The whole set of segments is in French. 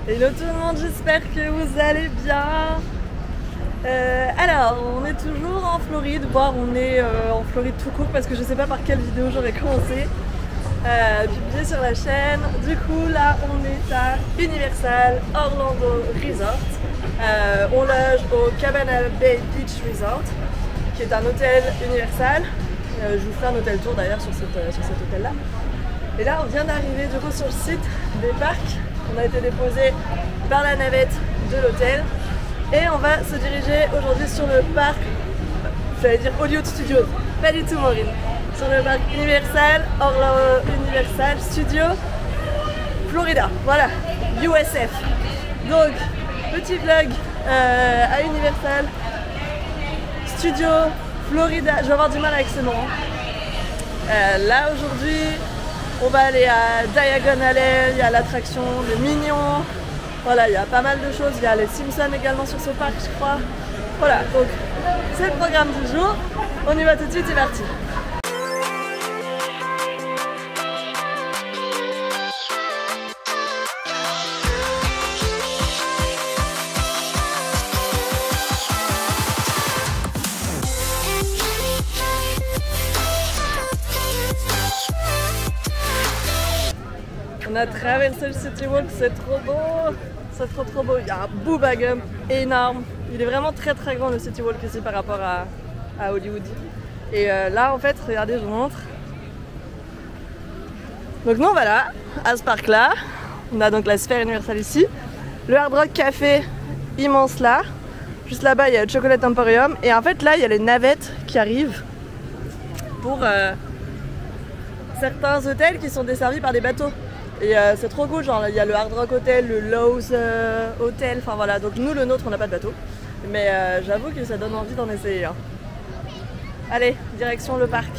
Hello tout le monde, j'espère que vous allez bien. Alors, on est toujours en Floride, voire on est en Floride tout court parce que je sais pas par quelle vidéo j'aurais commencé. Publié sur la chaîne. Du coup, là, on est à Universal Orlando Resort. On loge au Cabana Bay Beach Resort, qui est un hôtel Universal. Je vous ferai un hôtel tour d'ailleurs sur cet hôtel-là. Et là, on vient d'arriver du coup sur le site des parcs. On a été déposé par la navette de l'hôtel et on va se diriger aujourd'hui sur le parc, j'allais dire Hollywood Studios, pas du tout Maureen, sur le parc Universal Universal Studio Florida, voilà, USF. Donc, petit vlog à Universal Studio Florida, je vais avoir du mal avec ce nom. Là aujourd'hui, on va aller à Diagon Alley, il y a l'attraction des Minions, voilà, il y a pas mal de choses, il y a les Simpsons également sur ce parc je crois. Voilà, donc c'est le programme du jour, on y va tout de suite, c'est parti. On a traversé le City Walk, c'est trop beau, c'est trop beau. Il y a un Booba Gump énorme. Il est vraiment très grand le City Walk ici par rapport à Hollywood. Et là en fait, regardez, je vous montre. Donc nous voilà, à ce parc là, on a donc la sphère universelle ici, le Hard Rock Café immense là, juste là-bas il y a le Chocolate Emporium et en fait là il y a les navettes qui arrivent pour certains hôtels qui sont desservis par des bateaux. Et c'est trop cool, genre il y a le Hard Rock Hotel, le Lowe's Hotel, enfin voilà, donc nous le nôtre on n'a pas de bateau, mais j'avoue que ça donne envie d'en essayer. Hein. Allez, direction le parc.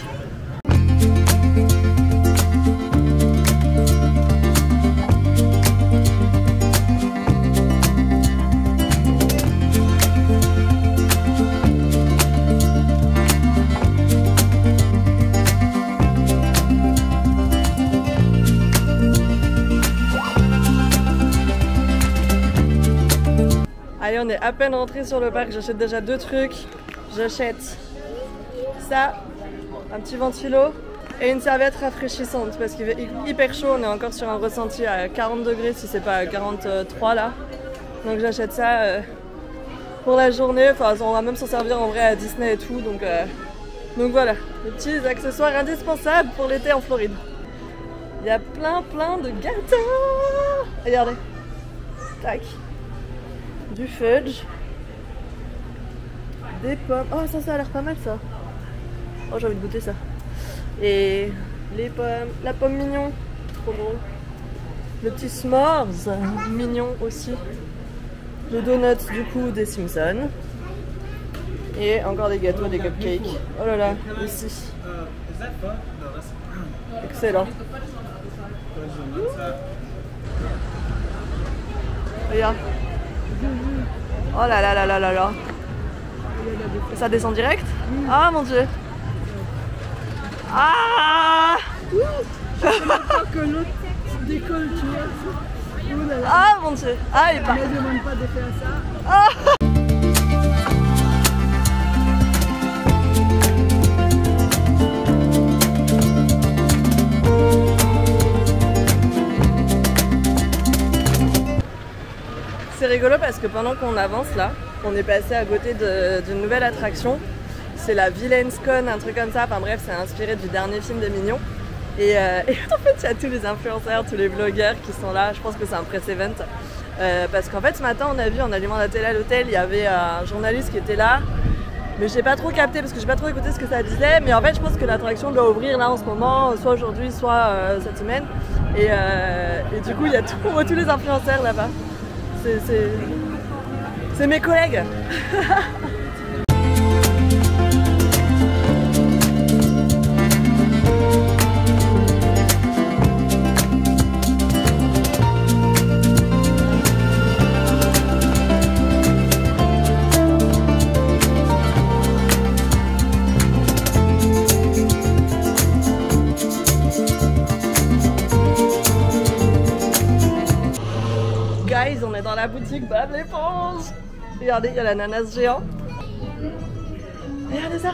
Allez, on est à peine rentré sur le parc, j'achète déjà deux trucs. J'achète ça, un petit ventilo et une serviette rafraîchissante parce qu'il fait hyper chaud, on est encore sur un ressenti à 40 degrés si c'est pas 43 là. Donc j'achète ça pour la journée, enfin on va même s'en servir en vrai à Disney et tout. Donc voilà, les petits accessoires indispensables pour l'été en Floride. Il y a plein de gâteaux. Regardez, tac. Du fudge, des pommes, oh ça a l'air pas mal ça, oh j'ai envie de goûter ça, et les pommes, la pomme mignon, trop drôle, le petit s'mores mignon aussi, le donut du coup des Simpsons, et encore des gâteaux, des cupcakes, oh là là, ici, excellent. Regarde. Oh là là là là là là. Ça descend direct? Ah mon dieu. Ah. Que l'autre décolle, tu vois. Ah mon dieu. Ah il part. Ne demande pas de faire ça. Ah. C'est rigolo parce que pendant qu'on avance là, on est passé à côté d'une nouvelle attraction. C'est la Villain's Con, un truc comme ça. Enfin bref, c'est inspiré du dernier film des Mignons. Et en fait, il y a tous les influenceurs, tous les vlogueurs qui sont là. Je pense que c'est un press event. Parce qu'en fait, ce matin, on a vu en allumant la télé à l'hôtel, il y avait un journaliste qui était là. Mais j'ai pas trop capté parce que j'ai pas trop écouté ce que ça disait. Mais en fait, je pense que l'attraction doit ouvrir là en ce moment, soit aujourd'hui, soit cette semaine. Et du coup, il y a tous les influenceurs là-bas. C'est mes collègues. Guys, on est dans la boutique Bob l'éponge. Regardez, il y a l'ananas géant. Regardez ça.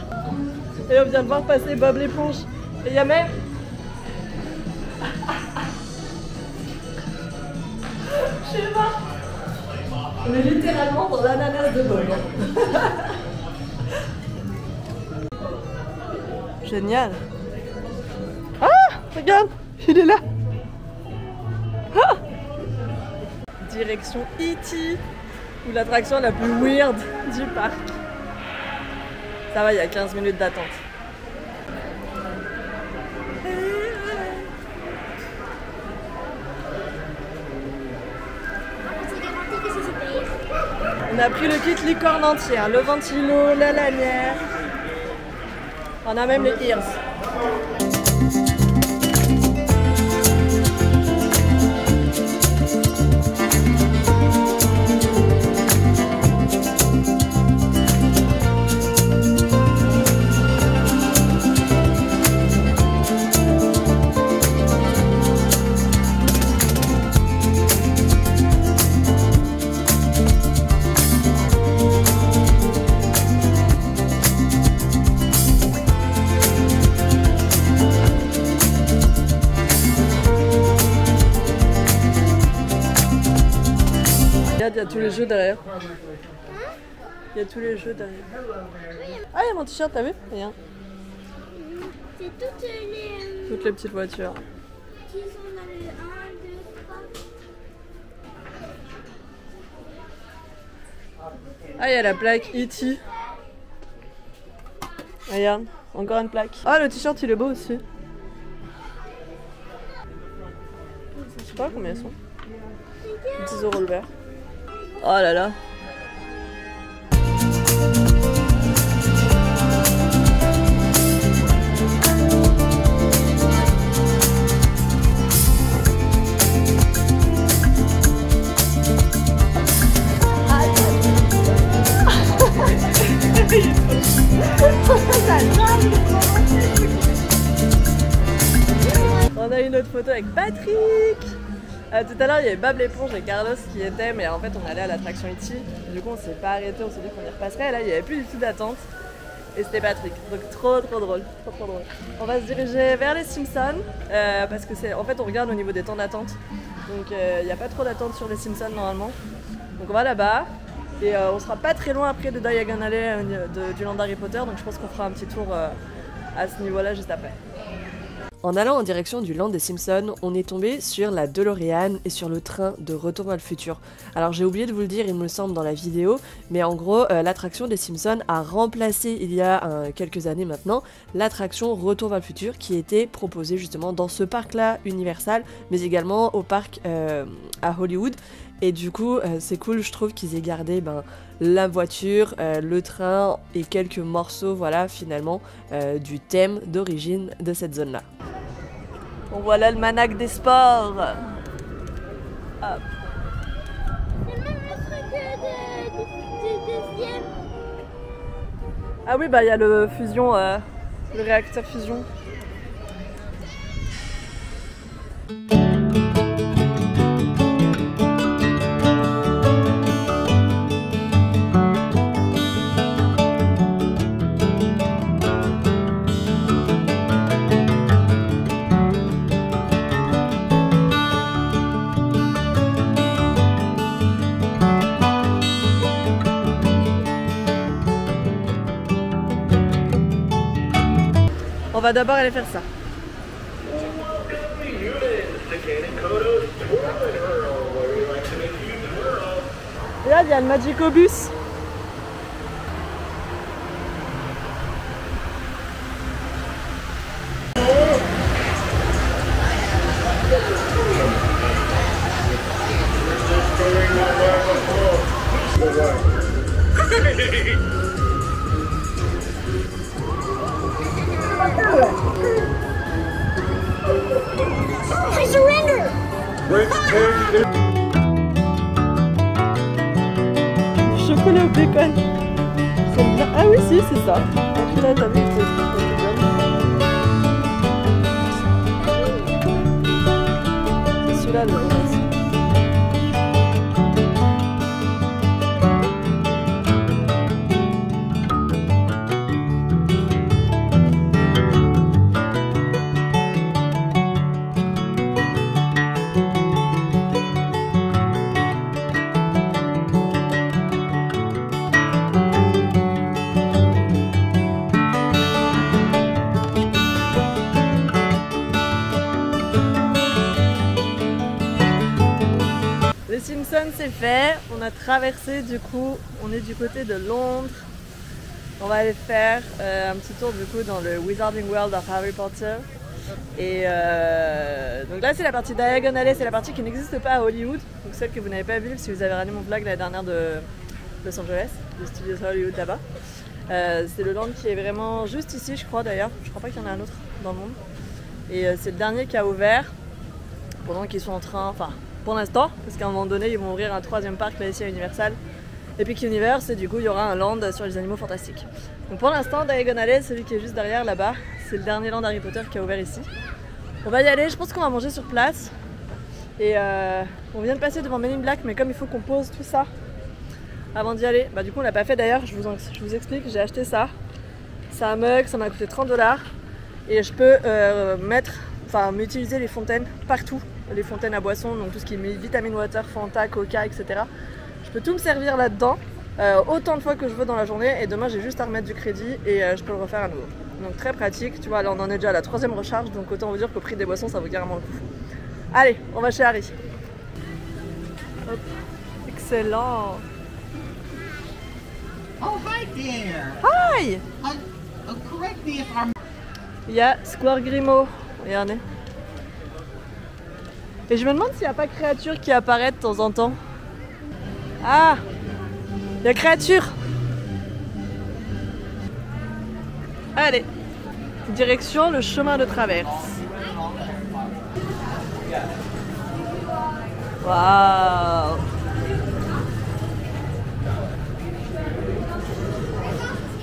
Et on vient de voir passer Bob l'éponge. Et il y a même... Je sais pas. On est littéralement dans l'ananas de Bob. Génial. Ah, regarde, il est là. Ah, direction E.T. ou l'attraction la plus weird du parc. Ça va, il y a 15 minutes d'attente. On a pris le kit licorne entière, le ventilo, la lanière. On a même les ears. Il y a tous les jeux derrière. Il y a tous les jeux derrière. Ah, il y a mon t-shirt, t'as vu? Rien. C'est Toutes les petites voitures. qui sont dans le 1, 2, 3. Ah, il y a la plaque E.T. Regarde, encore une plaque. Ah, le t-shirt il est beau aussi. Je sais pas combien ils sont. 10 € le verre. Oh là là. On a une autre photo avec Patrick. Tout à l'heure il y avait Bob l'éponge et Carlos qui étaient, mais en fait on allait à l'attraction E.T. Du coup on s'est pas arrêté, on s'est dit qu'on y repasserait. Et là il n'y avait plus du tout d'attente et c'était Patrick. Donc trop drôle, trop drôle. On va se diriger vers les Simpsons parce que c'est en fait on regarde au niveau des temps d'attente. Donc il n'y a pas trop d'attente sur les Simpsons normalement. Donc on va là-bas. Et on sera pas très loin après de Diagon Alley du land Harry Potter, donc je pense qu'on fera un petit tour à ce niveau-là juste après. En allant en direction du land des Simpsons, on est tombé sur la DeLorean et sur le train de Retour vers le futur. Alors j'ai oublié de vous le dire, il me semble, dans la vidéo, mais en gros, l'attraction des Simpsons a remplacé il y a quelques années maintenant l'attraction Retour vers le futur qui était proposée justement dans ce parc-là, Universal, mais également au parc à Hollywood. Et du coup, c'est cool, je trouve qu'ils aient gardé la voiture, le train et quelques morceaux, voilà, finalement, du thème d'origine de cette zone-là. Bon, voilà le Manac des sports. Hop. C'est même le truc de deuxième. Ah oui, bah il y a le fusion, le réacteur fusion. On va d'abord aller faire ça. Regarde, il y a le Magicobus. I surrender! Chocolat au bacon. C'est bien. Ah oui, si, c'est ça. Là, t'as vu, c'est celui-là le rose. Les Simpsons c'est fait, on a traversé du coup, on est du côté de Londres. On va aller faire un petit tour du coup dans le Wizarding World of Harry Potter. Et donc là c'est la partie Diagon Alley, c'est la partie qui n'existe pas à Hollywood. Donc celle que vous n'avez pas vue si vous avez regardé mon vlog l'année dernière de Los Angeles, de Studios Hollywood là-bas. C'est le land qui est vraiment juste ici je crois d'ailleurs, je crois pas qu'il y en a un autre dans le monde. Et c'est le dernier qui a ouvert pendant qu'ils sont en train, enfin pour l'instant, parce qu'à un moment donné ils vont ouvrir un troisième parc là ici à Universal. Epic Universe et du coup il y aura un land sur les animaux fantastiques. Donc pour l'instant Diagon Alley, celui qui est juste derrière là-bas, c'est le dernier land Harry Potter qui a ouvert ici. On va y aller, je pense qu'on va manger sur place. Et on vient de passer devant Men in Black, mais comme il faut qu'on pose tout ça avant d'y aller, bah du coup on l'a pas fait d'ailleurs, je vous explique, j'ai acheté ça. C'est un mug, ça m'a coûté 30 $. Et je peux m'utiliser les fontaines partout, les fontaines à boissons, donc tout ce qui est Vitamin Water, Fanta, Coca, etc. Je peux tout me servir là-dedans, autant de fois que je veux dans la journée, et demain j'ai juste à remettre du crédit et je peux le refaire à nouveau. Donc très pratique, tu vois, là on en est déjà à la 3e recharge, donc autant vous dire qu'au prix des boissons ça vaut carrément le coup. Allez, on va chez Harry. Hop. Excellent. Oh, hi there. Hi. Correct me if I'm... Il y a Square Grimaud, regardez. Et je me demande s'il n'y a pas créature qui apparaît de temps en temps. Ah, il y a créature. Allez, direction le chemin de traverse. Waouh.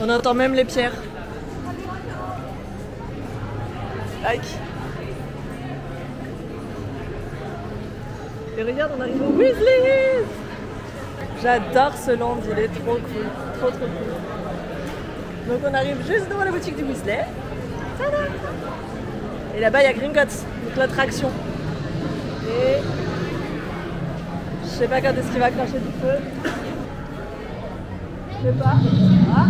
On entend même les pierres. Like. Et regarde, on arrive au Weasley. J'adore ce land, il est trop cool, trop cool. Donc on arrive juste devant la boutique du Weasley. Tada. Et là-bas il y a Gringotts, donc l'attraction. Et je sais pas quand est-ce qu'il va cracher du feu. Je sais pas. Ah.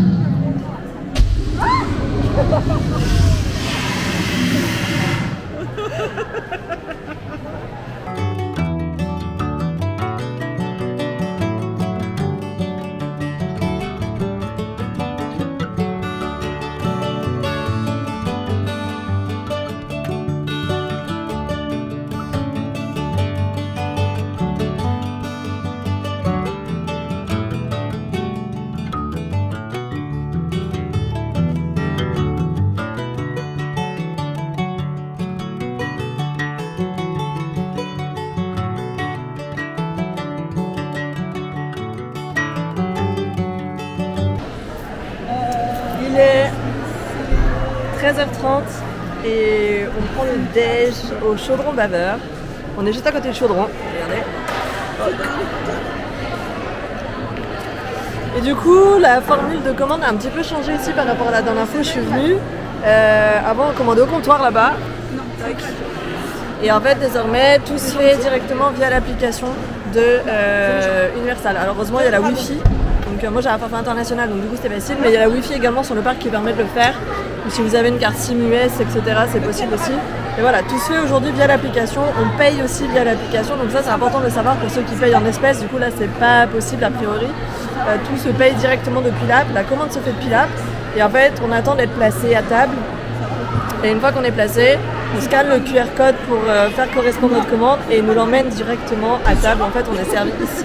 Il est 13h30 et on prend le déj au Chaudron Baveur. On est juste à côté du Chaudron, regardez. Et du coup, la formule de commande a un petit peu changé ici par rapport à la dernière fois où je suis venue. Avant, on commandait au comptoir là-bas. Et en fait, désormais, tout se fait directement via l'application de Universal. Alors, heureusement, il y a la Wi-Fi. Donc, moi, j'ai un forfait international, donc du coup, c'était facile. Mais il y a la Wi-Fi également sur le parc qui permet de le faire. Ou si vous avez une carte SIM US, etc., c'est possible aussi. Et voilà, tout se fait aujourd'hui via l'application. On paye aussi via l'application. Donc, ça, c'est important de le savoir pour ceux qui payent en espèces. Du coup, là, c'est pas possible a priori. Tout se paye directement depuis l'app. La commande se fait depuis l'app. Et en fait, on attend d'être placé à table. Et une fois qu'on est placé, on scanne le QR code pour faire correspondre notre commande et il nous l'emmène directement à table. En fait, on est servi ici.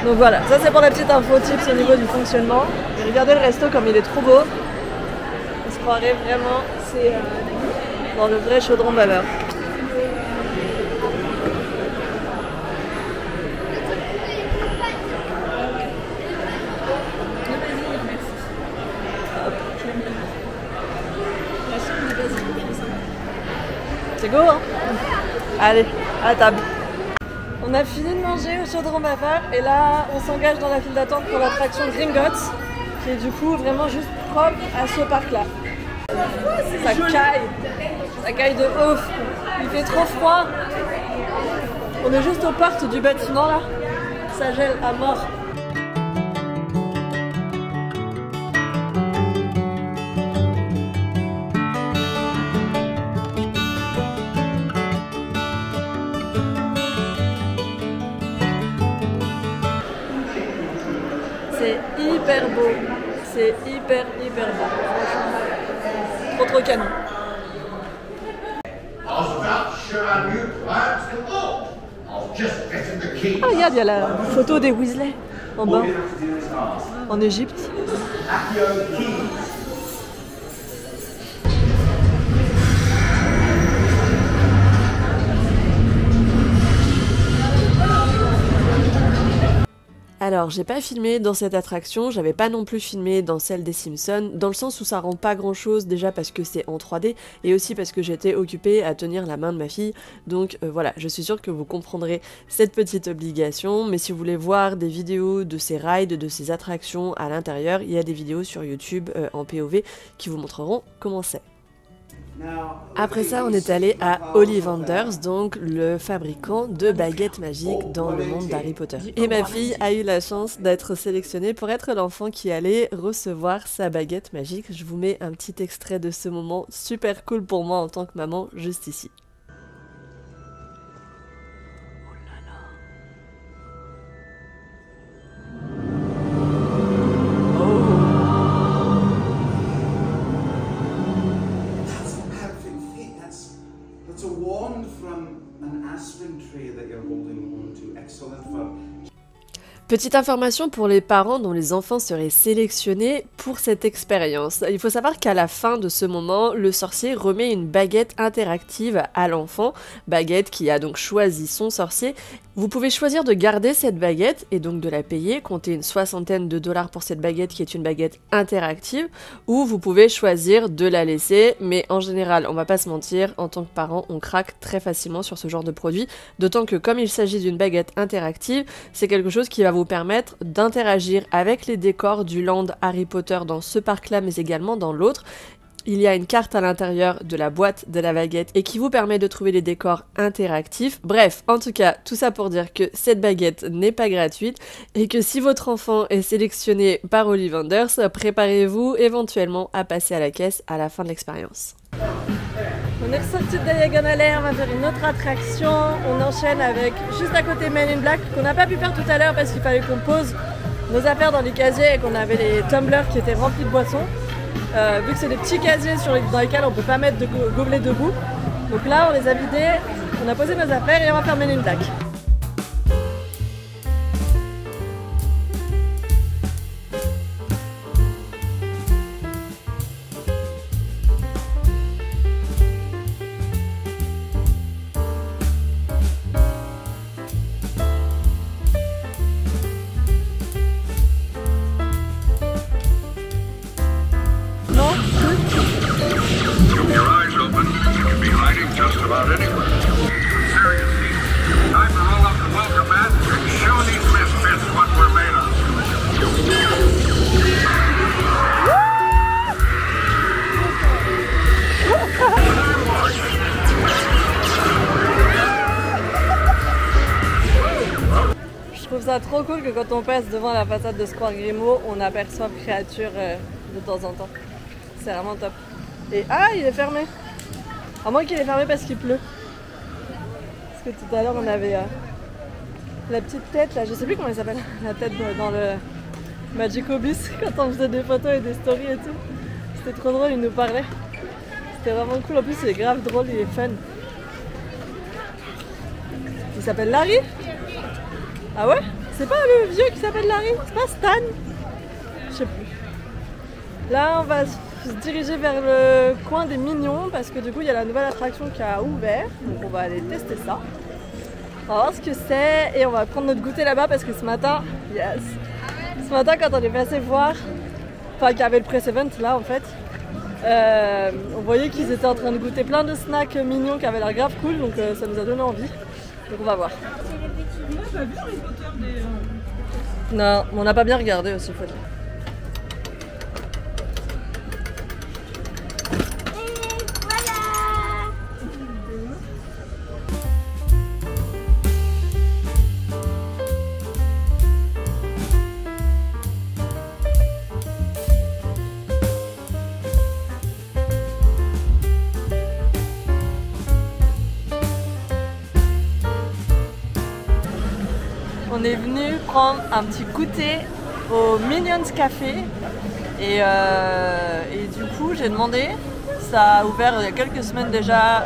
Donc voilà, ça c'est pour la petite info tips au niveau du fonctionnement. Et regardez le resto comme il est trop beau. On se croirait vraiment, c'est dans le vrai Chaudron Baveur. C'est go hein. Allez, à table. On a fini de manger au Chaudron Baveur et là on s'engage dans la file d'attente pour l'attraction Gringotts qui est du coup vraiment juste propre à ce parc là. Ça caille de ouf. Il fait trop froid. On est juste aux portes du bâtiment là. Ça gèle à mort. hyper beau. C'est hyper beau. Franchement. Trop canon. Ah regarde, il y a la photo des Weasley en bas, en Égypte. Alors, j'ai pas filmé dans cette attraction, j'avais pas non plus filmé dans celle des Simpsons, dans le sens où ça rend pas grand chose, déjà parce que c'est en 3D, et aussi parce que j'étais occupée à tenir la main de ma fille, donc voilà, je suis sûre que vous comprendrez cette petite obligation, mais si vous voulez voir des vidéos de ces rides, de ces attractions à l'intérieur, il y a des vidéos sur YouTube en POV qui vous montreront comment c'est. Après ça, on est allé à Ollivanders, donc le fabricant de baguettes magiques dans le monde d'Harry Potter. Et ma fille a eu la chance d'être sélectionnée pour être l'enfant qui allait recevoir sa baguette magique. Je vous mets un petit extrait de ce moment super cool pour moi en tant que maman, juste ici. Petite information pour les parents dont les enfants seraient sélectionnés pour cette expérience. Il faut savoir qu'à la fin de ce moment, le sorcier remet une baguette interactive à l'enfant, baguette qui a donc choisi son sorcier. Vous pouvez choisir de garder cette baguette et donc de la payer, compter une soixantaine de dollars pour cette baguette qui est une baguette interactive, ou vous pouvez choisir de la laisser, mais en général, on va pas se mentir, en tant que parent, on craque très facilement sur ce genre de produit, d'autant que comme il s'agit d'une baguette interactive, c'est quelque chose qui va vous permettre d'interagir avec les décors du land Harry Potter dans ce parc-là, mais également dans l'autre. Il y a une carte à l'intérieur de la boîte de la baguette et qui vous permet de trouver les décors interactifs. Bref, en tout cas, tout ça pour dire que cette baguette n'est pas gratuite et que si votre enfant est sélectionné par Ollivanders, préparez-vous éventuellement à passer à la caisse à la fin de l'expérience. On est ressorti de Diagon Alley, on va faire une autre attraction. On enchaîne avec juste à côté Men in Black qu'on n'a pas pu faire tout à l'heure parce qu'il fallait qu'on pose nos affaires dans les casiers et qu'on avait les tumblers qui étaient remplis de boissons. Vu que c'est des petits casiers dans lesquels on peut pas mettre de gobelets debout. Donc là, on les a vidés, on a posé nos affaires et on va faire Men in Black. Je trouve ça trop cool que quand on passe devant la façade de Square Grimaud, on aperçoive créatures de temps en temps. C'est vraiment top. Et ah, il est fermé. À moins qu'il est fermé parce qu'il pleut. Parce que tout à l'heure on avait la petite tête là, je sais plus comment elle s'appelle, la tête dans le Magicobus quand on faisait des photos et des stories et tout. C'était trop drôle, il nous parlait. C'était vraiment cool, en plus il est grave drôle, il est fun. Il s'appelle Larry? Ah ouais? C'est pas le vieux qui s'appelle Larry? C'est pas Stan? Je sais plus. Là on va se diriger vers le coin des Minions parce que du coup il y a la nouvelle attraction qui a ouvert. Donc on va aller tester ça. On va voir ce que c'est et on va prendre notre goûter là-bas parce que ce matin, yes! Ce matin quand on est passé voir, enfin qu'il y avait le press event là en fait, on voyait qu'ils étaient en train de goûter plein de snacks mignons qui avaient l'air grave cool, donc ça nous a donné envie. Donc on va voir. On a vu Harry Potter des... Non, on n'a pas bien regardé aussi, faut dire. On est venu prendre un petit goûter au Minions Café et du coup j'ai demandé, ça a ouvert il y a quelques semaines déjà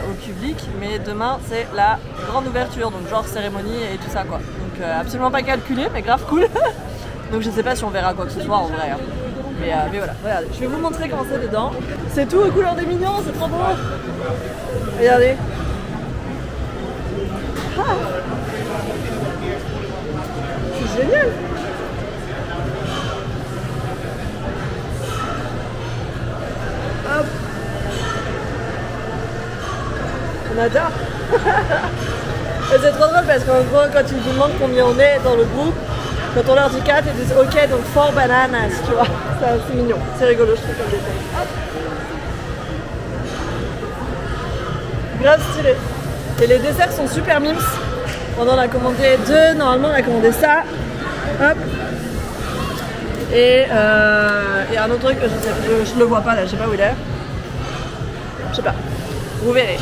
au public, mais demain c'est la grande ouverture, donc genre cérémonie et tout ça quoi. Donc absolument pas calculé mais grave cool. Donc je sais pas si on verra quoi que ce soit en vrai. Hein. Mais voilà, regardez, je vais vous montrer comment c'est dedans. C'est tout aux couleurs des Minions, c'est trop beau. Regardez. Ah. C'est génial. Hop. On adore. Et c'est trop drôle parce qu'en gros quand ils vous demandent combien on est dans le groupe, quand on leur dit 4, ils disent ok donc 4 bananas, tu vois. C'est mignon, c'est rigolo je trouve comme détail. Hop. Grave stylé. Et les desserts sont super mimes. On en a commandé 2, normalement on a commandé ça. Hop. Et un autre truc que je le vois pas là, je sais pas où il est. Je sais pas. Vous verrez.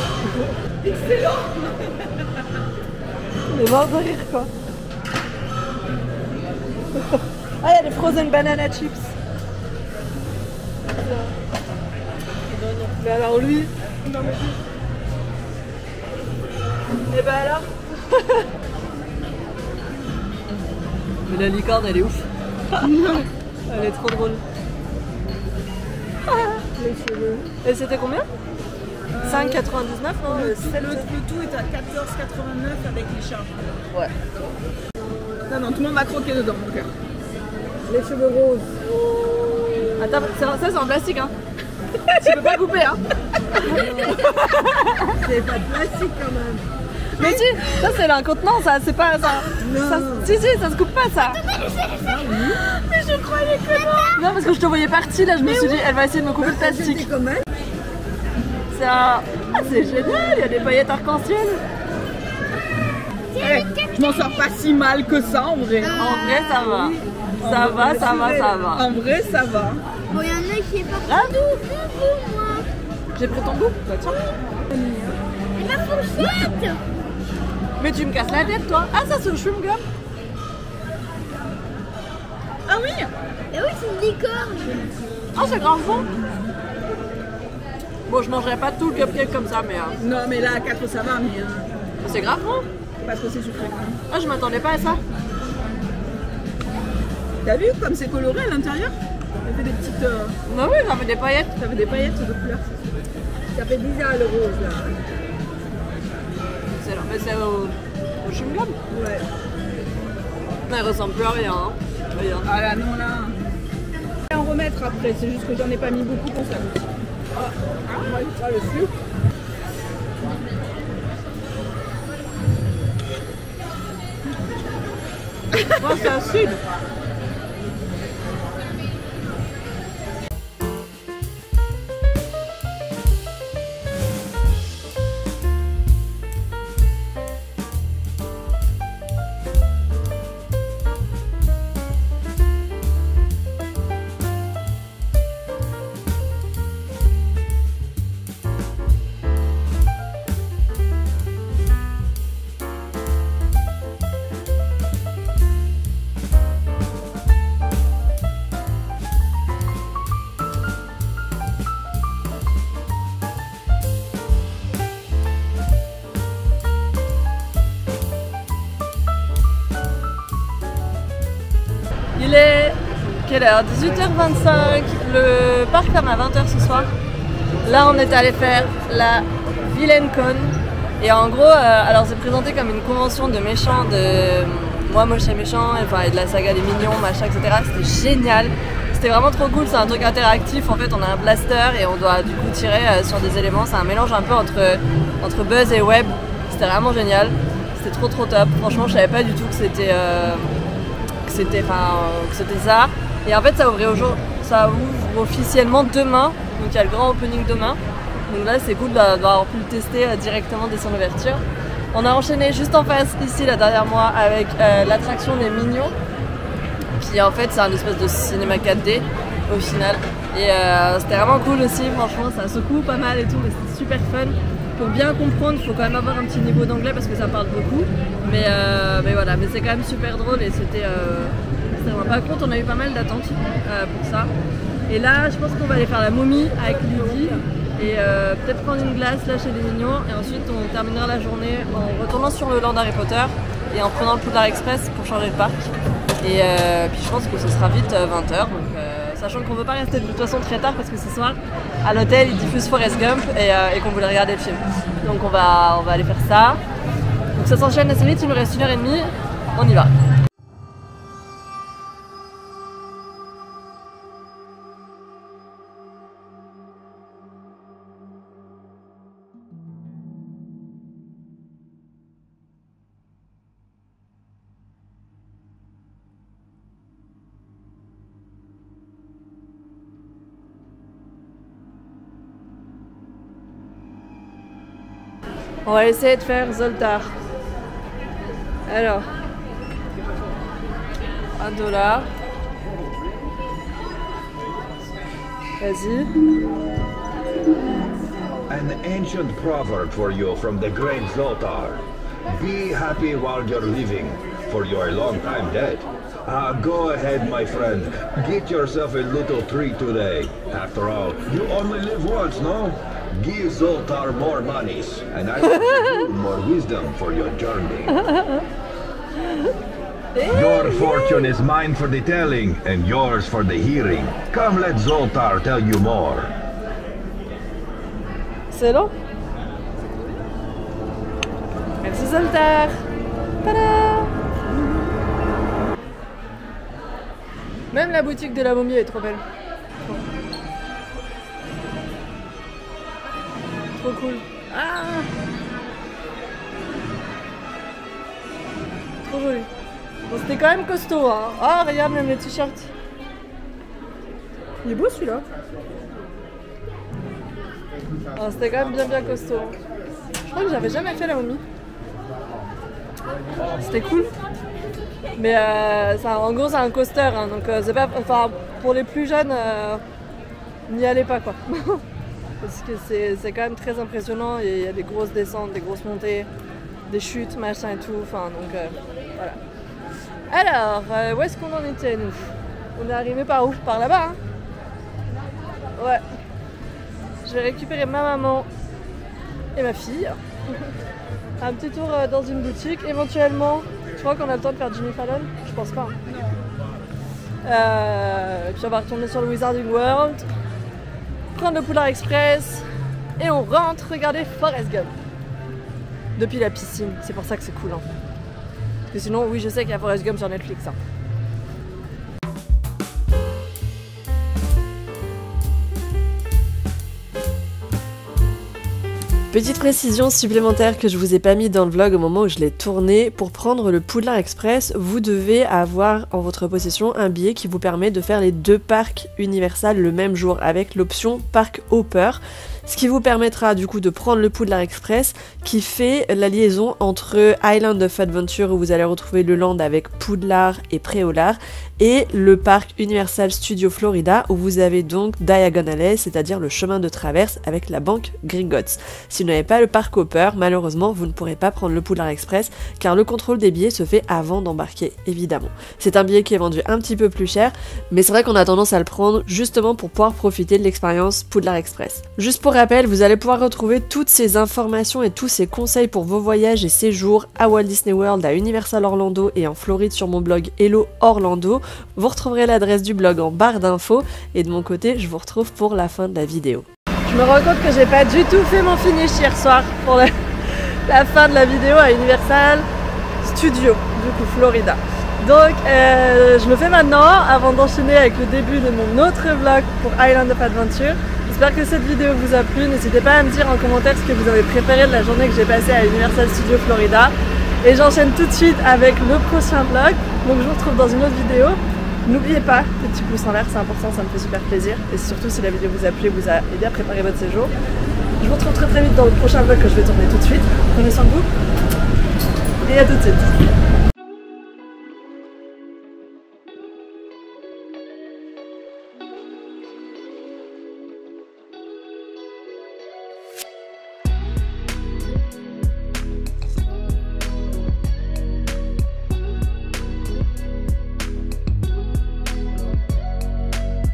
Excellent. On est mort de rire quoi. Ah, il y a des frozen banana chips. Mais alors lui, non mais... Et bah alors. Mais la licorne elle est ouf. Elle est trop drôle. Les cheveux. Et c'était combien 5,99 non, le tout est à 14,89 avec les charges. Ouais. Non, tout le monde va croquer dedans. Donc. Les cheveux roses. Attends, ça c'est en plastique hein. Tu peux pas couper hein. C'est pas de plastique quand même. Mais si, ça c'est l'incontenant ça, c'est pas ça. Ça si, ça se coupe pas ça. Mais je croyais que non. Non parce que je te voyais partie là, je me suis dit elle va essayer de me couper le plastique. C'est un... Ah c'est génial, il y a des paillettes arc-en-ciel. Hey, je m'en sors pas si mal que ça en vrai. En vrai ça va. Ça va. En vrai ça va. Bon, il y en a qui est pas Là moi. J'ai pris ton goût. Bah tiens. Et ma fourchette. Mais tu me casses la tête toi. Ah ça c'est le chewing gum. Ah oui. Et oui, c'est une licorne. Ah c'est grave bon. Bon je mangerai pas tout le cupcake comme ça mais... Non mais là à 4 ça va mais... C'est grave bon. Parce que c'est sucré. Ah je m'attendais pas à ça. T'as vu comme c'est coloré à l'intérieur? Ça fait des petites... Non oui ça fait des paillettes. Ça fait des paillettes de couleurs. Ça fait bizarre le rose là. Mais c'est au chewing gum. Ouais. Elle ressemble plus à rien. Hein. Rien. Ah là non là. Je vais en remettre après, c'est juste que j'en ai pas mis beaucoup pour ça. Ah le sucre. Moi c'est acide. Il est quelle heure? 18h25, le parc ferme à 20h ce soir. Là on est allé faire la VillainCon et en gros alors c'est présenté comme une convention de méchants de Moi Moche et Méchant et de la saga des Mignons machin etc. C'était génial, c'était vraiment trop cool, c'est un truc interactif en fait, on a un blaster et on doit du coup tirer sur des éléments, c'est un mélange un peu entre Buzz et Web, c'était vraiment génial, c'était trop top, franchement je savais pas du tout que c'était ça. Et en fait ça ouvre officiellement demain, donc il y a le grand opening demain. Donc là c'est cool d'avoir pu le tester directement dès son ouverture. On a enchaîné juste en face ici là derrière moi avec l'attraction des Mignons. Qui en fait c'est un espèce de cinéma 4D au final. Et c'était vraiment cool aussi, franchement ça secoue pas mal et tout, mais c'était super fun. pour bien comprendre, il faut quand même avoir un petit niveau d'anglais parce que ça parle beaucoup. Mais voilà, mais c'est quand même super drôle et c'était vraiment... Par contre, on a eu pas mal d'attentes pour ça. Et là, je pense qu'on va aller faire la momie avec Lydie et peut-être prendre une glace là chez les mignons. Et ensuite, on terminera la journée en retournant sur le land Harry Potter et en prenant le Poudlard Express pour changer de parc. Et puis je pense que ce sera vite 20h. Sachant qu'on ne veut pas rester de toute façon très tard parce que ce soir à l'hôtel ils diffusent Forrest Gump et qu'on voulait regarder le film. Donc on va aller faire ça. Donc ça s'enchaîne assez vite, il nous reste 1h30, on y va. On va essayer de faire Zoltar. Alors, $1. Vas-y. An ancient proverb for you from the great Zoltar. Be happy while you're living, for you're a long time dead. Go ahead, my friend. Get yourself a little treat today. After all, you only live once, no? Give Zoltar more monies, and I will give you more wisdom for your journey. Your fortune is mine for the telling, and yours for the hearing. Come, let Zoltar tell you more. C'est long. Merci Zoltar. Tada. Même la boutique de la momie est trop belle. Trop cool. Ah, trop joli. Bon, c'était quand même costaud, hein. Ah, regarde même les t-shirts. Il est beau celui-là. Ah, c'était quand même bien costaud. Je crois que j'avais jamais fait la momie. C'était cool. Mais en gros c'est un coaster, hein, donc c'est pas, enfin, pour les plus jeunes, n'y allez pas quoi. Parce que c'est quand même très impressionnant, il y a des grosses descentes, des grosses montées, des chutes, machin et tout, enfin donc voilà. Alors, où est-ce qu'on en était nous? On est arrivé par où? Par là-bas, hein. Ouais. Je vais récupérer ma maman et ma fille. Un petit tour dans une boutique, éventuellement. Je crois qu'on a le temps de faire Jimmy Fallon? Je pense pas. Et puis on va retourner sur le Wizarding World, prendre le Poudlard Express et on rentre regarder Forrest Gump. Depuis la piscine, c'est pour ça que c'est cool. Hein. Parce que sinon, oui, je sais qu'il y a Forrest Gump sur Netflix. Hein. Petite précision supplémentaire que je vous ai pas mis dans le vlog au moment où je l'ai tourné, pour prendre le Poudlard Express, vous devez avoir en votre possession un billet qui vous permet de faire les deux parcs Universal le même jour avec l'option Park Hopper. Ce qui vous permettra du coup de prendre le Poudlard Express qui fait la liaison entre Island of Adventure où vous allez retrouver le land avec Poudlard et Préolard et le parc Universal Studios Florida où vous avez donc Diagon Alley, c'est-à-dire le chemin de traverse avec la banque Gringotts. Si vous n'avez pas le Park Hopper, malheureusement vous ne pourrez pas prendre le Poudlard Express car le contrôle des billets se fait avant d'embarquer, évidemment. C'est un billet qui est vendu un petit peu plus cher, mais c'est vrai qu'on a tendance à le prendre justement pour pouvoir profiter de l'expérience Poudlard Express. Juste pour rappel, vous allez pouvoir retrouver toutes ces informations et tous ces conseils pour vos voyages et séjours à Walt Disney World, à Universal Orlando et en Floride sur mon blog Hello Orlando. Vous retrouverez l'adresse du blog en barre d'infos et de mon côté, je vous retrouve pour la fin de la vidéo. Je me rends compte que j'ai pas du tout fait mon finish hier soir pour la fin de la vidéo à Universal Studios, du coup Florida. Donc je le fais maintenant avant d'enchaîner avec le début de mon autre vlog pour Island of Adventure. J'espère que cette vidéo vous a plu, n'hésitez pas à me dire en commentaire ce que vous avez préféré de la journée que j'ai passée à Universal Studios Florida. Et j'enchaîne tout de suite avec le prochain vlog, donc je vous retrouve dans une autre vidéo. N'oubliez pas, les petits pouces en l'air, c'est important, ça me fait super plaisir. Et surtout si la vidéo vous a plu, vous a aidé à préparer votre séjour. Je vous retrouve très vite dans le prochain vlog que je vais tourner tout de suite. Prenez soin de vous et à tout de suite.